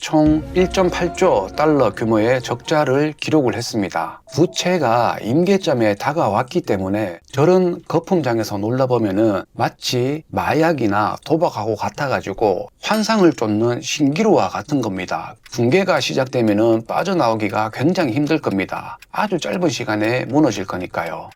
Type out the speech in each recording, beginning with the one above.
총 1.8조 달러 규모의 적자를 기록을 했습니다. 부채가 임계점에 다가왔기 때문에 저런 거품장에서 놀라보면은 마치 마약이나 도박하고 같아가지고 환상을 쫓는 신기루와 같은 겁니다. 붕괴가 시작되면은 빠져나오기가 굉장히 힘들 겁니다. 아주 짧은 시간에 무너질 거니까요.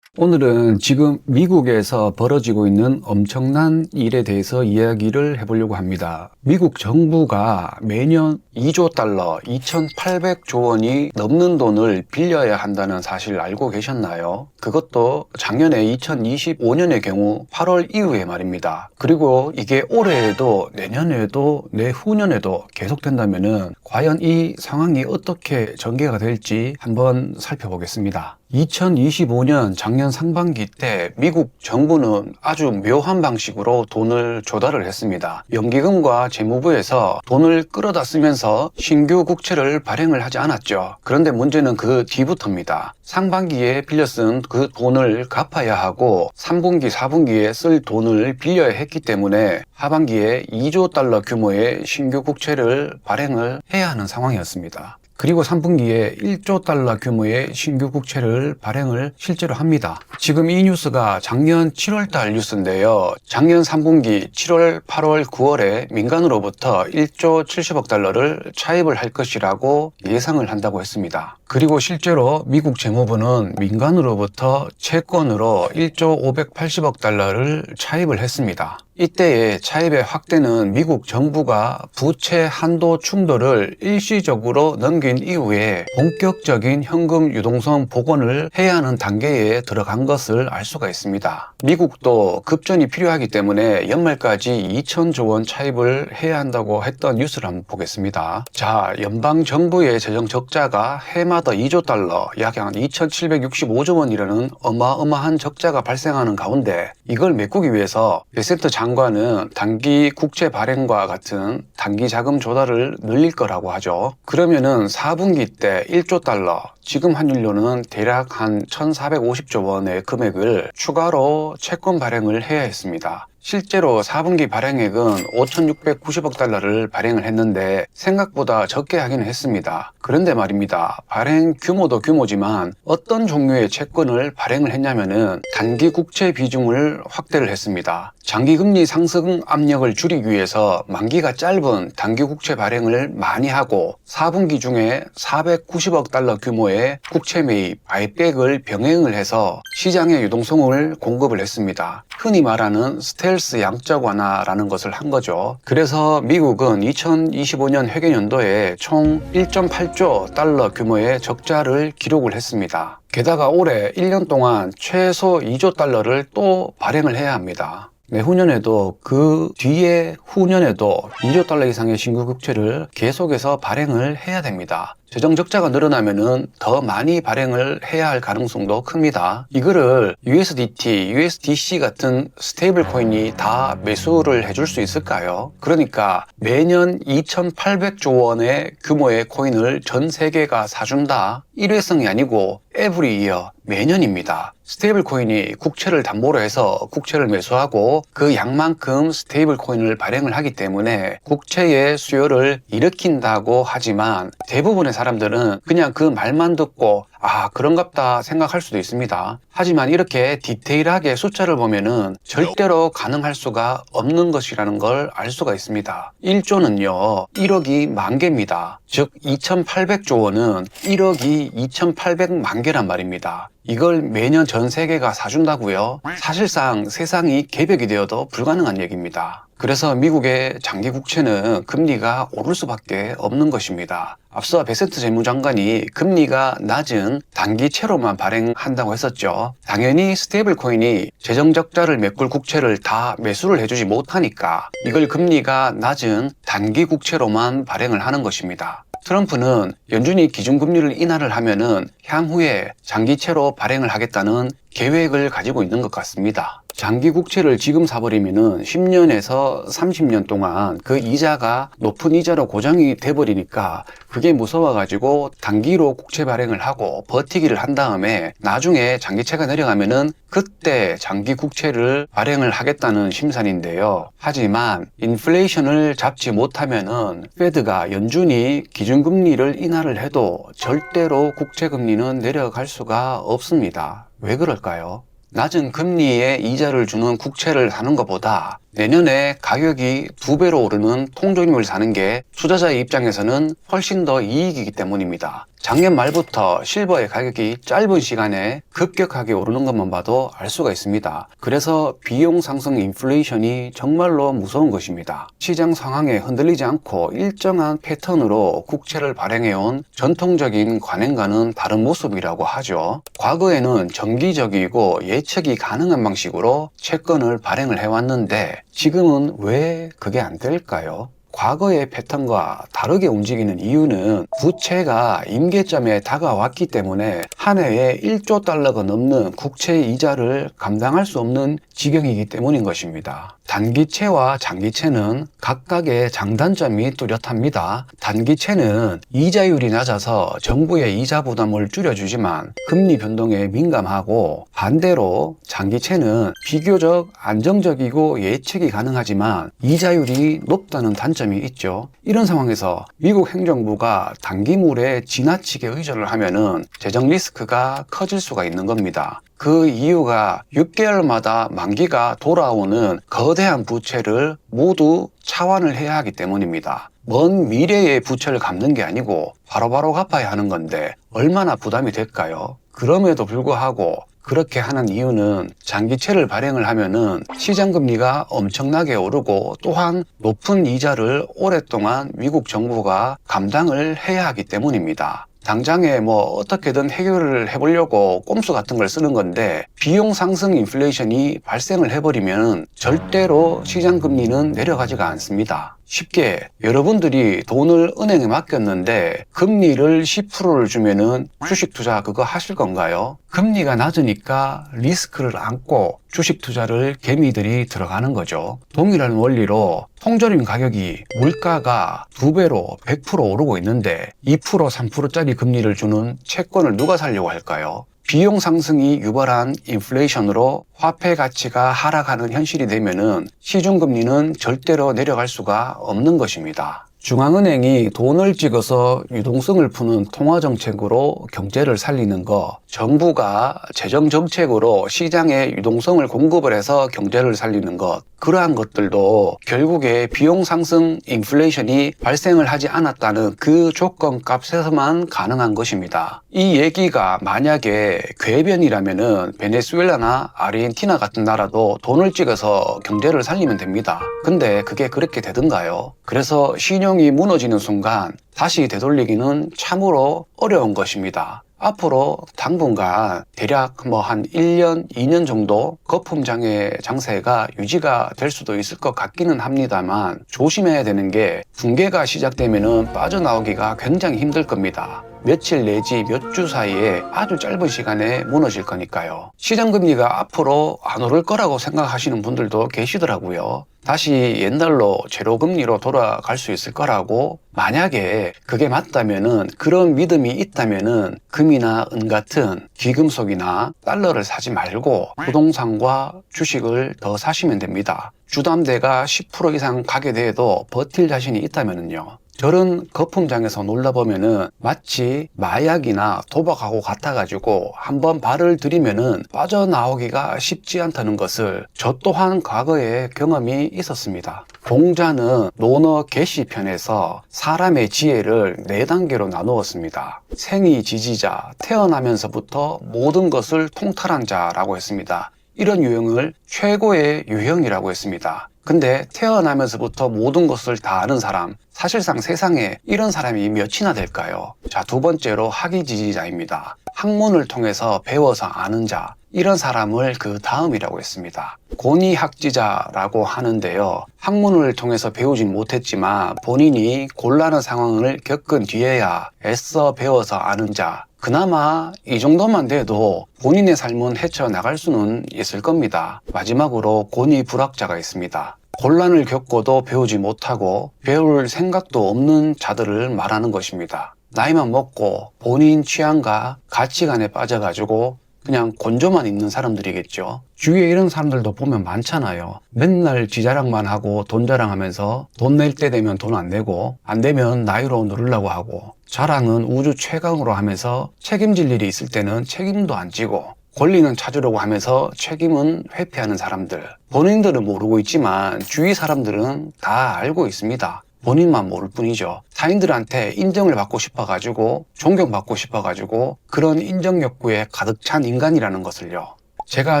오늘은 지금 미국에서 벌어지고 있는 엄청난 일에 대해서 이야기를 해보려고 합니다. 미국 정부가 매년 2조 달러, 2,800조 원이 넘는 돈을 빌려야 한다는 사실을 알고 계셨나요? 그것도 작년에 2025년의 경우 8월 이후에 말입니다. 그리고 이게 올해에도 내년에도 내후년에도 계속된다면은 과연 이 상황이 어떻게 전개가 될지 한번 살펴보겠습니다. 2025년 작년 상반기 때 미국 정부는 아주 묘한 방식으로 돈을 조달을 했습니다. 연기금과 재무부에서 돈을 끌어다 쓰면서 신규 국채를 발행을 하지 않았죠. 그런데 문제는 그 뒤부터입니다. 상반기에 빌려 쓴 그 돈을 갚아야 하고 3분기, 4분기에 쓸 돈을 빌려야 했기 때문에 하반기에 2조 달러 규모의 신규 국채를 발행을 해야 하는 상황이었습니다. 그리고 3분기에 1조 달러 규모의 신규 국채를 발행을 실제로 합니다. 지금 이 뉴스가 작년 7월 달 뉴스인데요. 작년 3분기 7월, 8월, 9월에 민간으로부터 1조 70억 달러를 차입을 할 것이라고 예상을 한다고 했습니다. 그리고 실제로 미국 재무부는 민간으로부터 채권으로 1조 580억 달러를 차입을 했습니다. 이때의 차입의 확대는 미국 정부가 부채 한도 충돌을 일시적으로 넘긴 이후에 본격적인 현금 유동성 복원을 해야 하는 단계에 들어간 것을 알 수가 있습니다. 미국도 급전이 필요하기 때문에 연말까지 2,000조 원 차입을 해야 한다고 했던 뉴스를 한번 보겠습니다. 자, 연방정부의 재정 적자가 해마다 2조 달러, 약 2,765조 원이라는 어마어마한 적자가 발생하는 가운데 이걸 메꾸기 위해서 베세트 장관은 단기 국채 발행과 같은 단기 자금 조달을 늘릴 거라고 하죠. 그러면은 4분기 때 1조 달러, 지금 환율로는 대략 한 1,450조 원의 금액을 추가로 채권 발행을 해야 했습니다. 실제로 4분기 발행액은 5,690억 달러를 발행을 했는데 생각보다 적게 하기는 했습니다. 그런데 말입니다. 발행 규모도 규모지만 어떤 종류의 채권을 발행을 했냐면은 단기 국채 비중을 확대를 했습니다. 장기금리 상승 압력을 줄이기 위해서 만기가 짧은 단기 국채 발행을 많이 하고 4분기 중에 490억 달러 규모의 국채 매입, 바이백을 병행을 해서 시장의 유동성을 공급을 했습니다. 흔히 말하는 스텔스 양적 완화라는 것을 한 거죠. 그래서 미국은 2025년 회계연도에 총 1.8조 달러 규모의 적자를 기록을 했습니다. 게다가 올해 1년 동안 최소 2조 달러를 또 발행을 해야 합니다. 내후년에도 그 뒤에 후년에도 2조 달러 이상의 신규 국채를 계속해서 발행을 해야 됩니다. 재정 적자가 늘어나면은 더 많이 발행을 해야 할 가능성도 큽니다. 이거를 USDT, USDC 같은 스테이블 코인이 다 매수를 해줄 수 있을까요? 그러니까 매년 2,800조 원의 규모의 코인을 전 세계가 사준다. 일회성이 아니고 every year, 매년입니다. 스테이블 코인이 국채를 담보로 해서 국채를 매수하고 그 양만큼 스테이블 코인을 발행을 하기 때문에 국채의 수요를 일으킨다고 하지만 대부분의 사람들은 그냥 그 말만 듣고 그런갑다 생각할 수도 있습니다. 하지만 이렇게 디테일하게 숫자를 보면은 절대로 가능할 수가 없는 것이라는 걸 알 수가 있습니다. 1조는요, 1억이 만 개입니다. 즉 2,800조 원은 1억이 2,800만 개란 말입니다. 이걸 매년 전 세계가 사준다고요? 사실상 세상이 개벽이 되어도 불가능한 얘기입니다. 그래서 미국의 장기 국채는 금리가 오를 수밖에 없는 것입니다. 앞서 베세트 재무장관이 금리가 낮은 단기채로만 발행한다고 했었죠. 당연히 스테이블 코인이 재정 적자를 메꿀 국채를 다 매수를 해주지 못하니까 이걸 금리가 낮은 단기 국채로만 발행을 하는 것입니다. 트럼프는 연준이 기준금리를 인하를 하면은 향후에 장기채로 발행을 하겠다는 계획을 가지고 있는 것 같습니다. 장기 국채를 지금 사버리면은 10년에서 30년 동안 그 이자가 높은 이자로 고정이 돼버리니까 그게 무서워가지고 단기로 국채 발행을 하고 버티기를 한 다음에 나중에 장기채가 내려가면은 그때 장기 국채를 발행을 하겠다는 심산인데요. 하지만 인플레이션을 잡지 못하면은 페드가 연준이 기준금리를 인하를 해도 절대로 국채금리는 내려갈 수가 없습니다. 왜 그럴까요? 낮은 금리의 이자를 주는 국채를 사는 것보다 내년에 가격이 2배로 오르는 통조림을 사는 게 투자자의 입장에서는 훨씬 더 이익이기 때문입니다. 작년 말부터 실버의 가격이 짧은 시간에 급격하게 오르는 것만 봐도 알 수가 있습니다. 그래서 비용 상승 인플레이션이 정말로 무서운 것입니다. 시장 상황에 흔들리지 않고 일정한 패턴으로 국채를 발행해온 전통적인 관행과는 다른 모습이라고 하죠. 과거에는 정기적이고 예측이 가능한 방식으로 채권을 발행을 해왔는데 지금은 왜 그게 안 될까요? 과거의 패턴과 다르게 움직이는 이유는 부채가 임계점에 다가왔기 때문에 한 해에 1조 달러가 넘는 국채 이자를 감당할 수 없는 지경이기 때문인 것입니다. 단기채와 장기채는 각각의 장단점이 뚜렷합니다. 단기채는 이자율이 낮아서 정부의 이자 부담을 줄여주지만 금리 변동에 민감하고, 반대로 장기채는 비교적 안정적이고 예측이 가능하지만 이자율이 높다는 단점이 있죠. 이런 상황에서 미국 행정부가 단기물에 지나치게 의존을 하면은 재정 리스크가 커질 수가 있는 겁니다. 그 이유가 6개월마다 만기가 돌아오는 거대한 부채를 모두 차환을 해야 하기 때문입니다. 먼 미래의 부채를 갚는 게 아니고 바로바로 갚아야 하는 건데 얼마나 부담이 될까요? 그럼에도 불구하고 그렇게 하는 이유는 장기채를 발행을 하면은 시장금리가 엄청나게 오르고 또한 높은 이자를 오랫동안 미국 정부가 감당을 해야 하기 때문입니다. 당장에 어떻게든 해결을 해보려고 꼼수 같은 걸 쓰는 건데 비용 상승 인플레이션이 발생을 해버리면 절대로 시장 금리는 내려가지가 않습니다. 쉽게 여러분들이 돈을 은행에 맡겼는데 금리를 10%를 주면은 주식 투자 그거 하실 건가요? 금리가 낮으니까 리스크를 안고 주식 투자를 개미들이 들어가는 거죠. 동일한 원리로 통조림 가격이 물가가 2배로 100% 오르고 있는데 2% 3%짜리 금리를 주는 채권을 누가 사려고 할까요? 비용 상승이 유발한 인플레이션으로 화폐 가치가 하락하는 현실이 되면은 시중금리는 절대로 내려갈 수가 없는 것입니다. 중앙은행이 돈을 찍어서 유동성을 푸는 통화정책으로 경제를 살리는 거, 정부가 재정정책으로 시장에 유동성을 공급을 해서 경제를 살리는 것, 그러한 것들도 결국에 비용 상승 인플레이션이 발생을 하지 않았다는 그 조건값에서만 가능한 것입니다. 이 얘기가 만약에 궤변이라면은 베네수엘라나 아르헨티나 같은 나라도 돈을 찍어서 경제를 살리면 됩니다. 근데 그게 그렇게 되던가요? 그래서 신용이 무너지는 순간 다시 되돌리기는 참으로 어려운 것입니다. 앞으로 당분간 대략 한 1년, 2년 정도 거품장의 장세가 유지가 될 수도 있을 것 같기는 합니다만 조심해야 되는 게 붕괴가 시작되면은 빠져나오기가 굉장히 힘들 겁니다. 며칠 내지 몇 주 사이에 아주 짧은 시간에 무너질 거니까요. 시장금리가 앞으로 안 오를 거라고 생각하시는 분들도 계시더라고요. 다시 옛날로 제로금리로 돌아갈 수 있을 거라고. 만약에 그게 맞다면은, 그런 믿음이 있다면은 금이나 은 같은 귀금속이나 달러를 사지 말고 부동산과 주식을 더 사시면 됩니다. 주담대가 10% 이상 가게 돼도 버틸 자신이 있다면은요. 저런 거품장에서 놀라보면은 마치 마약이나 도박하고 같아가지고 한번 발을 들이면은 빠져나오기가 쉽지 않다는 것을 저 또한 과거에 경험이 있었습니다. 공자는 논어 계시편에서 사람의 지혜를 4단계로 나누었습니다. 생이 지지자, 태어나면서부터 모든 것을 통탈한 자라고 했습니다. 이런 유형을 최고의 유형이라고 했습니다. 근데 태어나면서부터 모든 것을 다 아는 사람, 사실상 세상에 이런 사람이 몇이나 될까요? 자, 두 번째로 학위지지자입니다. 학문을 통해서 배워서 아는 자, 이런 사람을 그 다음이라고 했습니다. 권위학지자라고 하는데요. 학문을 통해서 배우진 못했지만 본인이 곤란한 상황을 겪은 뒤에야 애써 배워서 아는 자, 그나마 이 정도만 돼도 본인의 삶은 헤쳐나갈 수는 있을 겁니다. 마지막으로 권위불학자가 있습니다. 곤란을 겪고도 배우지 못하고 배울 생각도 없는 자들을 말하는 것입니다. 나이만 먹고 본인 취향과 가치관에 빠져가지고 그냥 곤조만 있는 사람들이겠죠. 주위에 이런 사람들도 보면 많잖아요. 맨날 지 자랑만 하고 돈 자랑하면서 돈 낼 때 되면 돈 안 내고 안 되면 나이로 누르려고 하고 자랑은 우주 최강으로 하면서 책임질 일이 있을 때는 책임도 안 지고 권리는 찾으려고 하면서 책임은 회피하는 사람들. 본인들은 모르고 있지만 주위 사람들은 다 알고 있습니다. 본인만 모를 뿐이죠. 타인들한테 인정을 받고 싶어가지고 존경받고 싶어가지고 그런 인정 욕구에 가득 찬 인간이라는 것을요. 제가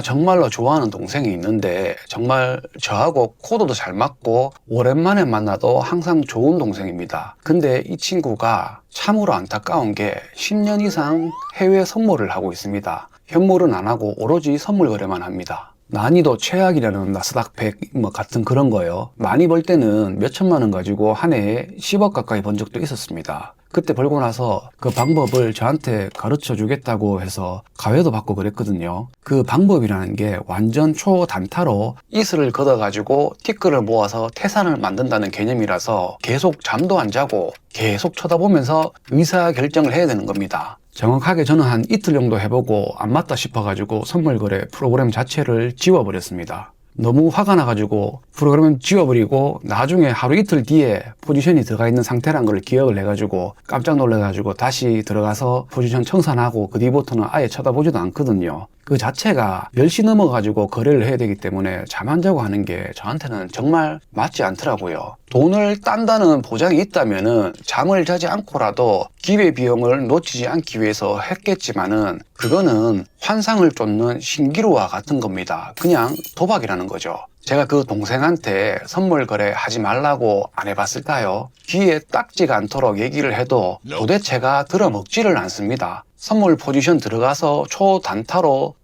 정말로 좋아하는 동생이 있는데 정말 저하고 코드도 잘 맞고 오랜만에 만나도 항상 좋은 동생입니다. 근데 이 친구가 참으로 안타까운 게 10년 이상 해외 선물을 하고 있습니다. 현물은 안 하고 오로지 선물 거래만 합니다. 난이도 최악이라는 나스닥 100 같은 그런 거예요. 많이 벌 때는 몇 천만 원 가지고 한 해에 10억 가까이 번 적도 있었습니다. 그때 벌고 나서 그 방법을 저한테 가르쳐 주겠다고 해서 가회도 받고 그랬거든요. 그 방법이라는 게 완전 초단타로 이슬을 걷어가지고 티끌을 모아서 태산을 만든다는 개념이라서 계속 잠도 안 자고 계속 쳐다보면서 의사결정을 해야 되는 겁니다. 정확하게 저는 한 이틀 정도 해보고 안 맞다 싶어가지고 선물거래 프로그램 자체를 지워버렸습니다. 너무 화가 나가지고 프로그램을 지워버리고 나중에 하루 이틀 뒤에 포지션이 들어가 있는 상태란 걸 기억을 해가지고 깜짝 놀라가지고 다시 들어가서 포지션 청산하고 그 뒤부터는 아예 쳐다보지도 않거든요. 그 자체가 10시 넘어가지고 거래를 해야 되기 때문에 잠 안 자고 하는 게 저한테는 정말 맞지 않더라고요. 돈을 딴다는 보장이 있다면은 잠을 자지 않고라도 기회비용을 놓치지 않기 위해서 했겠지만은 그거는 환상을 쫓는 신기루와 같은 겁니다. 그냥 도박이라는 거죠. 제가 그 동생한테 선물 거래 하지 말라고 안 해봤을까요? 귀에 딱지가 않도록 얘기를 해도 도대체가 들어먹지를 않습니다. 선물 포지션 들어가서 초단타로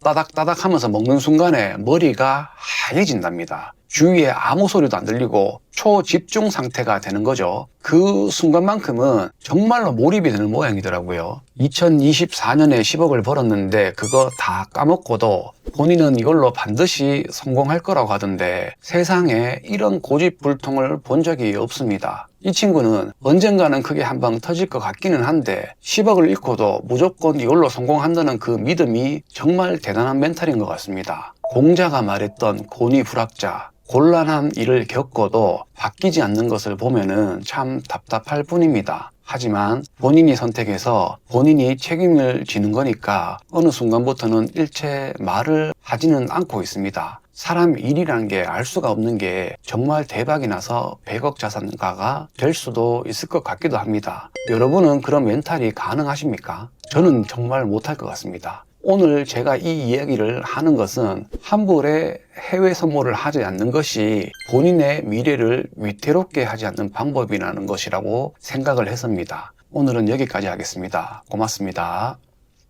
따닥따닥 하면서 먹는 순간에 머리가 하얘진답니다. 주위에 아무 소리도 안 들리고 초집중 상태가 되는 거죠. 그 순간만큼은 정말로 몰입이 되는 모양이더라고요. 2024년에 10억을 벌었는데 그거 다 까먹고도 본인은 이걸로 반드시 성공할 거라고 하던데 세상에 이런 고집불통을 본 적이 없습니다. 이 친구는 언젠가는 크게 한 방 터질 것 같기는 한데 10억을 잃고도 무조건 이걸로 성공한다는 그 믿음이 정말 대단한 멘탈인 것 같습니다. 공자가 말했던 권위불학자, 곤란한 일을 겪어도 바뀌지 않는 것을 보면은 참 답답할 뿐입니다. 하지만 본인이 선택해서 본인이 책임을 지는 거니까 어느 순간부터는 일체 말을 하지는 않고 있습니다. 사람 일이라는 게 알 수가 없는 게 정말 대박이 나서 100억 자산가가 될 수도 있을 것 같기도 합니다. 여러분은 그런 멘탈이 가능하십니까? 저는 정말 못할 것 같습니다. 오늘 제가 이 이야기를 하는 것은 환불에 해외 선물을 하지 않는 것이 본인의 미래를 위태롭게 하지 않는 방법이라는 것이라고 생각을 했습니다. 오늘은 여기까지 하겠습니다. 고맙습니다.